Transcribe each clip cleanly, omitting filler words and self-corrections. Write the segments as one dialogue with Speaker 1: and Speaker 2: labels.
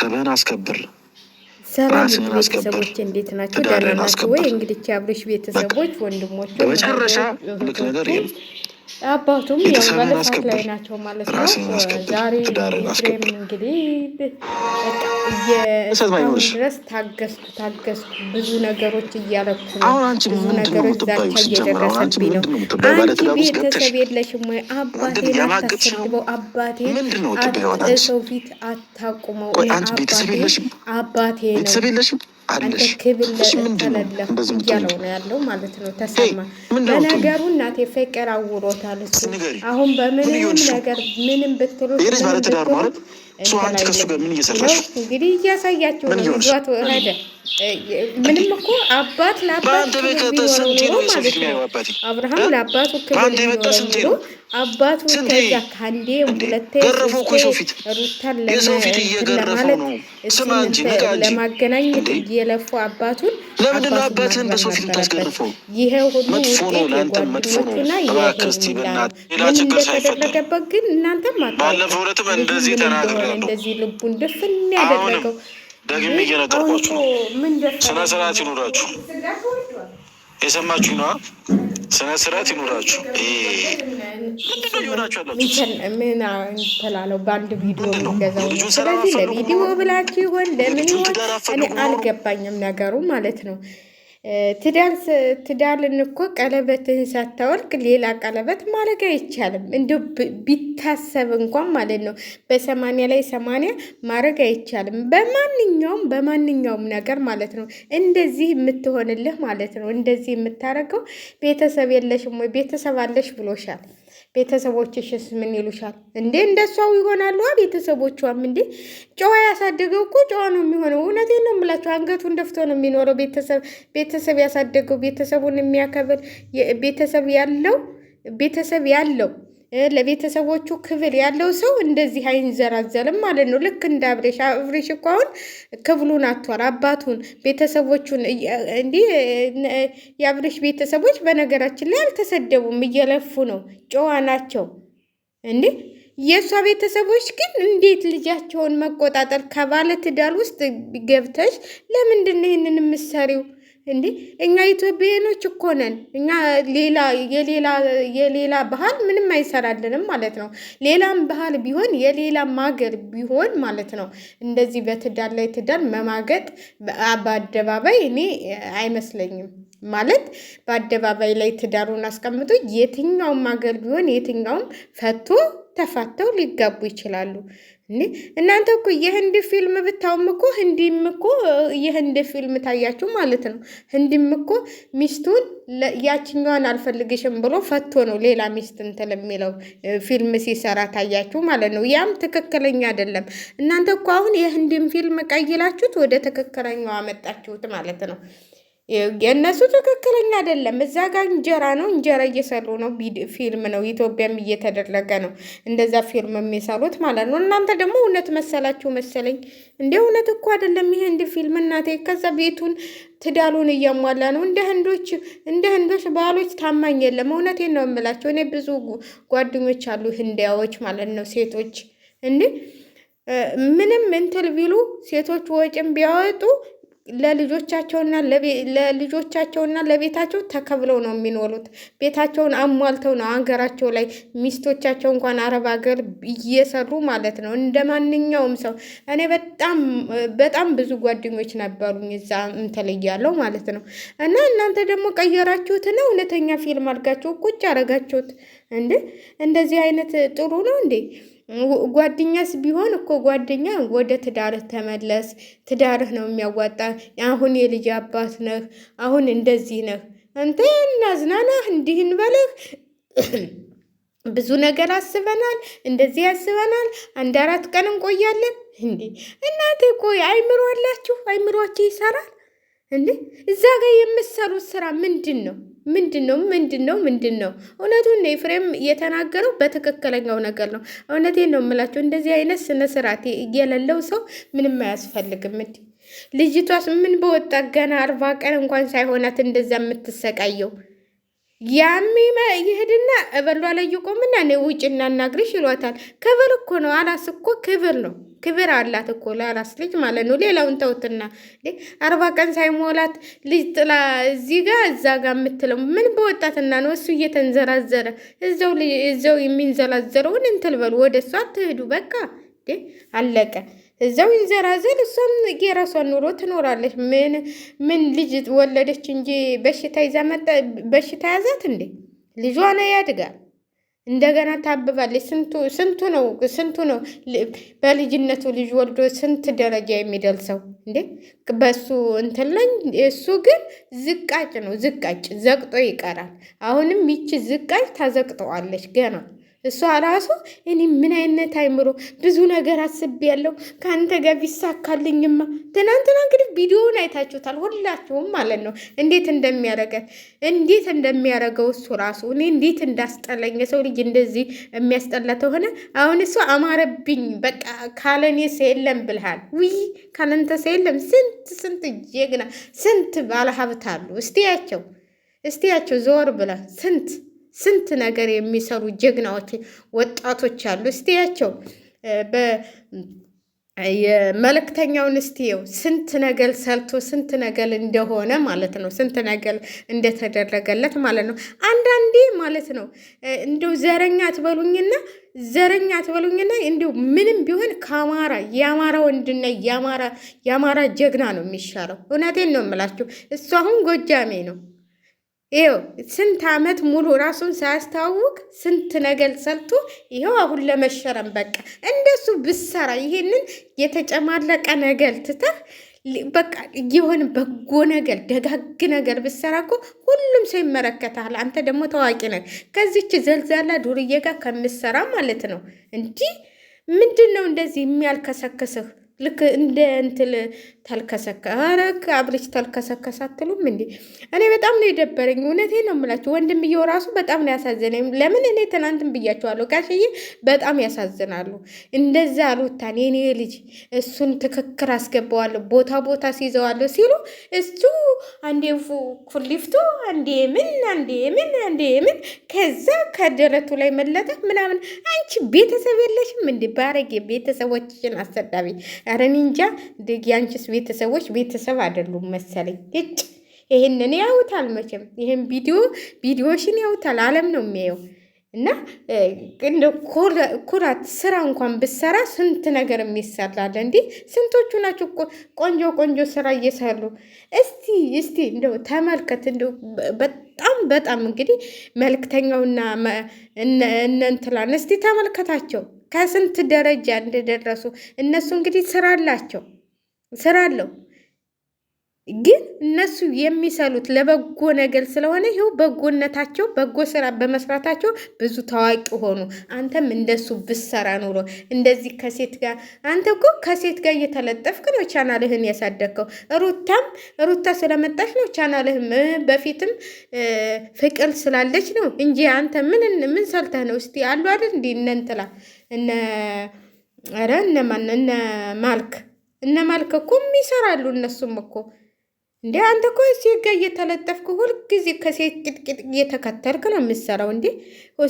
Speaker 1: ቤተሰብህን አስከብር።
Speaker 2: ሰላም ቤተሰቦች እንዴት ናቸው? ደህና ናቸው ወይ? እንግዲህ አብርሽ ቤተሰቦች ወንድሞቹ
Speaker 1: በመጨረሻ ልክ ነገር
Speaker 2: አባቱም ያው በልፋት ላይ ናቸው ማለት ነው። ዛሬ ፍሬም እንግዲህ እስካሁን ድረስ ታገስኩ ብዙ ነገሮች እያለኩ ነው። ብዙ ነገሮች ዛቻ እየደረሰብኝ ነው። አንቺ ቤተሰብ የለሽም ወይ? አባቴን አታሰድበው፣ አባቴን ሰው ፊት አታቁመው። አባቴ ነው አንተ ክብል ተለለፍ እያለው ነው ያለው ማለት ነው። ተሰማ በነገሩ እናቴ ፍቅር አውሮታል እሱ። አሁን በምንም ነገር ምንም ብትሉ እንግዲህ እያሳያቸው ነው። ይዟት ሄደ። ምንም እኮ አባት ለአባት ቢኖረው ኖሮ ማለት ነው አብርሃም ለአባቱ ክብር ቢኖረው ኖሮ አባቱ ከዚያ ከአንዴ ሁለቴ ሩታን ለማለት እሱን ለማገናኘት እየለፉ አባቱን
Speaker 1: አባትን በሰው ፊት ታስገርፈው።
Speaker 2: ይሄ ሁሉ ውጤት የጓደኞቹና ምን እንደተደረገበት ግን እናንተም
Speaker 1: ባለፈው ዕለትም እንደዚህ ተናግሬያለሁ።
Speaker 2: እንደዚህ ልቡን ድፍን ያደረገው
Speaker 1: ደግሜ እየነገርኳችሁ ነው። ስነ ስርዓት ይኑራችሁ። የሰማችሁ ነዋ። ስነ ስርዓት ይኑራችሁ። ምንድነው እየሆናችሁ ያላችሁ?
Speaker 2: ምን ተላለው በአንድ ቪዲዮ የሚገዛው ነው። ስለዚህ ለቪዲዮ ብላችሁ ይሆን ለምን ይሆን እኔ አልገባኝም ነገሩ ማለት ነው። ትዳርን እኮ ቀለበትህን ሳታወልቅ ሌላ ቀለበት ማድረግ አይቻልም። እንዲሁ ቢታሰብ እንኳን ማለት ነው በ80 ላይ 80 ማድረግ አይቻልም። በማንኛውም ነገር ማለት ነው እንደዚህ የምትሆንልህ ማለት ነው። እንደዚህ የምታደርገው ቤተሰብ የለሽም ወይ? ቤተሰብ አለሽ ብሎሻል። ቤተሰቦችሽስ ምን ይሉሻል እንዴ? እንደሷው ይሆናሉ ቤተሰቦቿም። እንዴ ጨዋ ያሳደገው እኮ ጨዋ ነው የሚሆነው። እውነቴን ነው የምላቸው። አንገቱን ደፍቶ ነው የሚኖረው። ቤተሰብ ያሳደገው ቤተሰቡን የሚያከብር ቤተሰብ ያለው ለቤተሰቦቹ ክብር ያለው ሰው እንደዚህ አይንዘራዘልም ማለት ነው። ልክ እንደ አብሬሽ እኮ አሁን ክብሉን አቷል። አባቱን ቤተሰቦቹን እንዲህ የአብሬሽ ቤተሰቦች በነገራችን ላይ አልተሰደቡም፣ እየለፉ ነው፣ ጨዋ ናቸው። እንዴ የእሷ ቤተሰቦች ግን እንዴት ልጃቸውን መቆጣጠር ከባለ ትዳር ውስጥ ገብተሽ ለምንድን ነው ይህንን የምትሰሪው? እንዴ እኛ ኢትዮጵያኖች እኮ ነን። እኛ የሌላ ባህል ምንም አይሰራልንም ማለት ነው። ሌላም ባህል ቢሆን የሌላም ሀገር ቢሆን ማለት ነው እንደዚህ በትዳር ላይ ትዳር መማገጥ በአደባባይ እኔ አይመስለኝም። ማለት በአደባባይ ላይ ትዳሩን አስቀምጦ የትኛውም ሀገር ቢሆን የትኛውም ተፋተው ሊጋቡ ይችላሉ። እናንተ እኮ የህንድ ፊልም ብታውም እኮ ህንዲም እኮ የህንድ ፊልም ታያችሁ ማለት ነው። ህንዲም እኮ ሚስቱን ያችኛዋን አልፈልግሽም ብሎ ፈቶ ነው ሌላ ሚስት እንትን የሚለው ፊልም ሲሰራ ታያችሁ ማለት ነው። ያም ትክክለኛ አይደለም። እናንተ እኮ አሁን የህንድም ፊልም ቀይላችሁት ወደ ትክክለኛው አመጣችሁት ማለት ነው። የእነሱ ትክክለኛ አይደለም። እዛ ጋር እንጀራ ነው፣ እንጀራ እየሰሩ ነው። ፊልም ነው፣ ኢትዮጵያም እየተደረገ ነው እንደዛ ፊልም የሚሰሩት ማለት ነው። እናንተ ደግሞ እውነት መሰላችሁ መሰለኝ። እንደ እውነት እኮ አይደለም ይሄ እንደ ፊልም እናቴ። ከዛ ቤቱን ትዳሉን እያሟላ ነው። እንደ ህንዶች ባህሎች ታማኝ የለም። እውነቴን ነው የምላቸው። እኔ ብዙ ጓደኞች አሉ ህንዳዎች ማለት ነው ሴቶች። እንዴ ምንም እንትን ቢሉ ሴቶች ወጭም ቢያወጡ ለልጆቻቸውና ለቤታቸው ተከብለው ነው የሚኖሩት። ቤታቸውን አሟልተው ነው ሀገራቸው ላይ ሚስቶቻቸው እንኳን አረብ ሀገር እየሰሩ ማለት ነው እንደ ማንኛውም ሰው። እኔ በጣም ብዙ ጓደኞች ነበሩኝ እዛ እንተለያለው ማለት ነው። እና እናንተ ደግሞ ቀየራችሁትና እውነተኛ ፊልም አድርጋችሁ ቁጭ አረጋችሁት። እንዴ እንደዚህ አይነት ጥሩ ነው እንዴ? ጓደኛስ ቢሆን እኮ ጓደኛ ወደ ትዳርህ ተመለስ፣ ትዳርህ ነው የሚያዋጣ። አሁን የልጅ አባት ነህ፣ አሁን እንደዚህ ነህ አንተ እናዝናናህ፣ እንዲህ እንበልህ ብዙ ነገር አስበናል፣ እንደዚህ ያስበናል፣ 1-4 ቀን እንቆያለን። እንዴ እናንተ እኮ አይምሮ አላችሁ፣ አይምሮአችሁ ይሰራል እንዴ? እዛ ጋር የምትሰሩት ስራ ምንድን ነው? እውነቱን ነው ኤፍሬም የተናገረው፣ በትክክለኛው ነገር ነው። እውነቴን ነው የምላቸው። እንደዚህ አይነት ስነ ስርዓት የሌለው ሰው ምንም አያስፈልግም። እንዲ ልጅቷስ ምን በወጣ ገና 40 ቀን እንኳን ሳይሆናት እንደዛ የምትሰቃየው? ይሄድና እበሏ ላይ ይቆምና እኔ ውጭ እናናግርሽ ይሏታል። ክብር እኮ ነው። አላስ እኮ ክብር ነው። ክብር አላት እኮ ለራስ ልጅ ማለት ነው። ሌላውን ተውትና 40 ቀን ሳይሞላት ልጅ ጥላ እዚህ ጋር እዛ ጋር የምትለው ምን በወጣትና ነው? እሱ እየተንዘራዘረ እዛው የሚንዘላዘረውን እንትል በሉ፣ ወደ እሷ አትሄዱ። በቃ አለቀ። እዛው ይንዘራዘል። እሷም የራሷን ኑሮ ትኖራለች። ምን ልጅ ወለደች እንጂ በሽታ ይዛ መጣ? በሽታ ያዛት እንዴ? ልጇ ነው ያድጋል። እንደገና ታብባለች። ስንቱ ነው በልጅነቱ ልጅ ወልዶ ስንት ደረጃ የሚደርሰው እንዴ? በሱ እንትን ላይ እሱ ግን ዝቃጭ ነው። ዝቃጭ ዘቅጦ ይቀራል። አሁንም ይቺ ዝቃጭ ታዘቅጠዋለች ገና። እሷ ራሱ እኔ ምን አይነት አይምሮ ብዙ ነገር አስቤያለሁ ከአንተ ጋር ቢሳካልኝማ። ትናንትና እንግዲህ ቪዲዮውን አይታችሁታል ሁላችሁም ማለት ነው። እንዴት እንደሚያደርገው እሱ ራሱ እኔ እንዴት እንዳስጠላኝ። የሰው ልጅ እንደዚህ የሚያስጠላ ተሆነ አሁን እሱ አማረብኝ በቃ ካለኔ የለም ብልሃል። ውይ ካለንተ የለም። ስንት ጀግና ስንት ባለሀብት አሉ። እስቲያቸው ዞር ብላ ስንት ነገር የሚሰሩ ጀግናዎች ወጣቶች አሉ። እስቲያቸው የመልእክተኛውን እስቲየው ስንት ነገር ሰርቶ ስንት ነገር እንደሆነ ማለት ነው። ስንት ነገር እንደተደረገለት ማለት ነው። አንዳንዴ ማለት ነው እንደው ዘረኛ አትበሉኝና እንዲሁ ምንም ቢሆን ከአማራ የአማራ ወንድና የአማራ ጀግና ነው የሚሻለው። እውነቴን ነው የምላችሁ። እሱ አሁን ጎጃሜ ነው። ይኸው ስንት ዓመት ሙሉ ራሱን ሳያስተዋውቅ ስንት ነገር ሰርቶ ይኸው አሁን ለመሸረም በቃ። እንደሱ ብሰራ ይሄንን የተጨማለቀ ነገር ትተህ በቃ የሆነ በጎ ነገር ደጋግ ነገር ብሰራ እኮ ሁሉም ሰው ይመለከታል። አንተ ደግሞ ታዋቂ ነህ። ከዚች ዘልዛላ ዱርዬ ጋር ከምሰራ ማለት ነው። እንዲህ ምንድን ነው እንደዚህ የሚያልከሰክስህ? ልክ እንደ እንትል ተልከሰከ አረክ አብልጭ ተልከሰከሰ አትሉም እንዴ? እኔ በጣም ነው የደበረኝ። እውነቴን ነው የምላችሁ። ወንድምየው ራሱ በጣም ነው ያሳዘነኝ። ለምን እኔ ትናንትም ብያቸዋለሁ፣ ጋሽዬ በጣም ያሳዝናሉ። እንደዛ አሉታን የኔ ልጅ እሱን ትክክር አስገባዋለሁ ቦታ ሲይዘዋለሁ ሲሉ እሱ አንዴ ኩሊፍቱ አንዴ ምን ከዛ ከደረቱ ላይ መለጠፍ ምናምን። አንቺ ቤተሰብ የለሽም እንዴ? ባረጌ ቤተሰቦችሽን አሰዳቢ። ኧረ እኔ እንጃ ያንቺስ ቤተሰቦች ቤተሰብ አይደሉም መሰለኝ። ይሄንን ያውታል መቼም። ይሄን ቪዲዮሽን ያውታል፣ ዓለም ነው የሚያየው። እና እንደ ኩራት ስራ እንኳን ብሰራ ስንት ነገር የሚሰራል። እንዲህ ስንቶቹ ናቸው ቆንጆ ስራ እየሰሩ። እስቲ እንደው ተመልከት። እንደው በጣም እንግዲህ መልክተኛውና እነንትላን እስቲ ተመልከታቸው ከስንት ደረጃ እንደደረሱ። እነሱ እንግዲህ ስራ አለው ግን እነሱ የሚሰሉት ለበጎ ነገር ስለሆነ ይኸው በጎነታቸው በጎ ስራ በመስራታቸው ብዙ ታዋቂ ሆኑ። አንተም እንደሱ ብሰራ ኑሮ እንደዚህ ከሴት ጋር አንተ እኮ ከሴት ጋር እየተለጠፍክ ነው ቻናልህን ያሳደግከው። ሩታ ስለመጣች ነው ቻናልህም በፊትም ፍቅር ስላለች ነው እንጂ አንተ ምን ሰርተህ ነው? እስቲ አሉ አይደል እንዲ እነንትላ እነ ማልክ እኮ ይሰራሉ። እነሱም እኮ እንዴ አንተ እኮ ሴት ጋር እየተለጠፍክ ሁልጊዜ ከሴት ቅጥቅጥ እየተከተልክ ነው የምትሰራው። እንዴ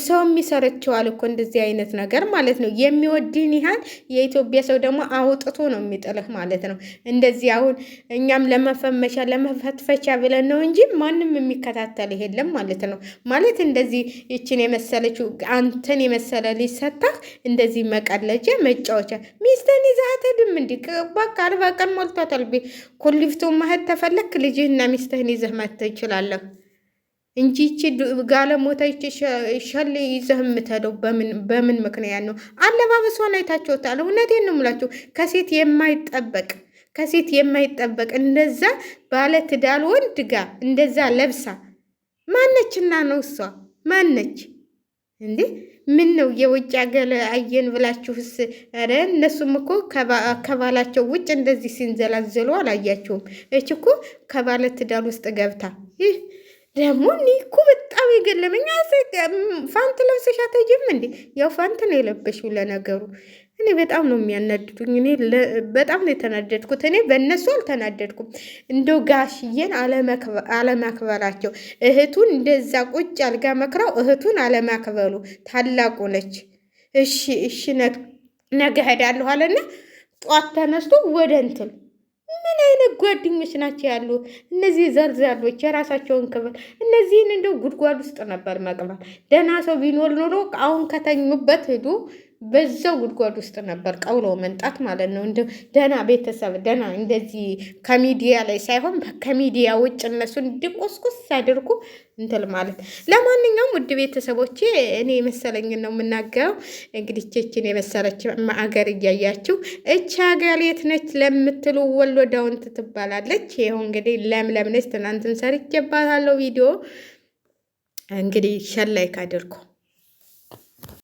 Speaker 2: ሰው የሚሰረችዋል እኮ እንደዚህ አይነት ነገር ማለት ነው። የሚወድህን ያህል የኢትዮጵያ ሰው ደግሞ አውጥቶ ነው የሚጥልህ ማለት ነው። እንደዚህ አሁን እኛም ለመፈመሻ ለመፈትፈቻ ብለን ነው እንጂ ማንም የሚከታተል የለም ማለት ነው። ማለት እንደዚህ ይችን የመሰለችው አንተን የመሰለ ልጅ ሰታህ እንደዚህ መቀለጃ መጫወቻ ሚስትህን ይዘህ አትሄድም እንዲ? በቃ 40 ቀን ሞልቷታል። ኩሊፍቱ ማሄድ ተፈለክ ልጅህና ሚስትህን ይዘህ መጥተህ ይችላለህ እንጂ ይቺ ጋለሞታ ይቺ ሸሌ ይዘህ የምትሄደው በምን ምክንያት ነው? አለባበሷን አይታችሁታል። እውነቴን ነው የምላችሁ። ከሴት የማይጠበቅ እንደዛ ባለትዳር ወንድ ጋር እንደዛ ለብሳ ማነችና ነው እሷ ማነች እንዴ? ምን ነው የውጭ ሀገር አየን ብላችሁስ? ኧረ እነሱም እኮ ከባላቸው ውጭ እንደዚህ ሲንዘላዘሉ አላያችሁም? እች እኮ ከባለ ትዳር ውስጥ ገብታ ይህ ደግሞ እኔ እኮ በጣም የገለመኝ ፋንት ለብሰሽ አትሄጂም እንዴ? ያው ፋንት ነው የለበሽው ለነገሩ። እኔ በጣም ነው የሚያናድዱኝ። እኔ በጣም ነው የተናደድኩት። እኔ በእነሱ አልተናደድኩም። እንደው ጋሽዬን አለማክበራቸው፣ እህቱን እንደዛ ቁጭ አልጋ መክራው እህቱን አለማክበሉ። ታላቁ ነች። እሺ ነገ ሄዳለሁ አለና ጧት ተነስቶ ወደ እንትን ምን አይነት ጓደኞች ናቸው ያሉ እነዚህ ዘርዛሎች? የራሳቸውን ክብር እነዚህን እንደው ጉድጓድ ውስጥ ነበር መቅበር። ደህና ሰው ቢኖር ኖሮ አሁን ከተኙበት ሄዱ በዛው ጉድጓድ ውስጥ ነበር ቀብሮ መንጣት ማለት ነው። እንደ ደህና ቤተሰብ ደህና እንደዚህ ከሚዲያ ላይ ሳይሆን ከሚዲያ ውጭ እነሱ እንዲቆስቁስ አድርጉ እንትል ማለት። ለማንኛውም ውድ ቤተሰቦቼ እኔ የመሰለኝን ነው የምናገረው። እንግዲህ ቼችን የመሰለች አገር እያያችሁ እች ሀገር የት ነች ለምትሉ ወሎ ዳውንት ትባላለች። ይኸው እንግዲህ ለምለም ነች። ትናንትን ሰርቼባታለሁ ቪዲዮ። እንግዲህ ሸር ላይክ አድርጉ።